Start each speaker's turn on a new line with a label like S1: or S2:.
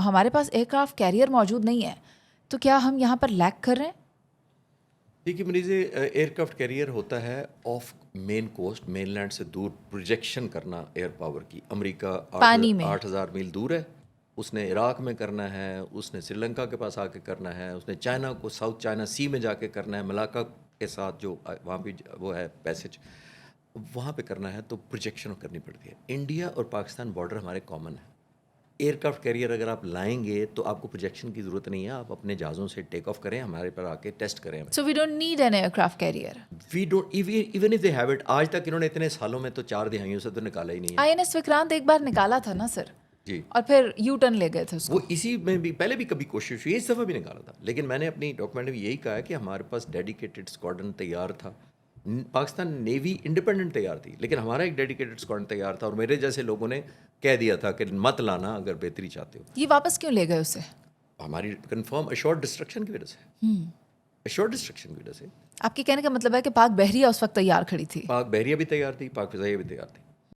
S1: ہمارے پاس year craft career موجود نہیں ہے تو کیا ہم یہاں پر لیک کر رہے ہیں؟
S2: دیکھیے مریض ایئر کرافٹ کیریئر ہوتا ہے off main coast, mainland سے دور پروجیکشن کرنا ایئر پاور کی. امریکہ
S1: پانی میں
S2: 8,000 میل دور ہے، اس نے عراق میں کرنا ہے، اس نے سری لنکا کے پاس آ کے کرنا ہے، اس نے چائنا کو ساؤتھ چائنا سی میں جا کے کرنا ہے، ملاکا کے ساتھ جو وہاں بھی وہ ہے پیسج، وہاں پہ کرنا ہے تو پروجیکشن کرنی پڑتی ہے. انڈیا اور پاکستان بارڈر ہمارے کامن ہے. ایئر کرافٹ کیریئر اگر آپ لائیں گے تو آپ کو پروجیکشن کی ضرورت نہیں ہے، آپ اپنے جہازوں سے ٹیک آف کریں، ہمارے پر آ کے ٹیسٹ کریں.
S1: So we don't need an aircraft carrier.
S2: We don't even if they have it. آج تک انہوں نے اتنے سالوں میں تو 4 دہائیوں سے تو نکالا ہی نہیں ہے.
S1: INS وکرانت ایک بار نکالا تھا نا سر،
S2: جی،
S1: اور پھر یو ٹرن لے گئے تھے اس
S2: وہ
S1: کو.
S2: اسی میں بھی پہلے بھی کبھی کوشش ہوئی، اس دفعہ بھی نکالا تھا، لیکن میں نے اپنی ڈاکومنٹ میں یہی کہا ہے کہ ہمارے پاس ڈیڈیکیٹڈ اسکواڈرن تیار تھا. پاکستان نیوی انڈیپینڈنٹ تیار تھی، لیکن ہمارا ایک ڈیڈیکیٹڈ اسکواڈرن تیار تھا، اور میرے جیسے لوگوں نے کہہ دیا تھا کہ مت لانا اگر بہتری چاہتے ہو.
S1: یہ واپس کیوں لے گئے اسے؟
S2: ہماری کنفرم ایشورڈ ڈسٹرکشن کی وجہ سے، ایشورڈ ڈسٹرکشن کی وجہ سے.
S1: آپ کے کہنے کا مطلب ہے کہ پاک بحریہ اس وقت تیار کھڑی تھی.
S2: پاک بحریہ بھی تیار تھی، پاک فضائیہ بھی تیار تھی.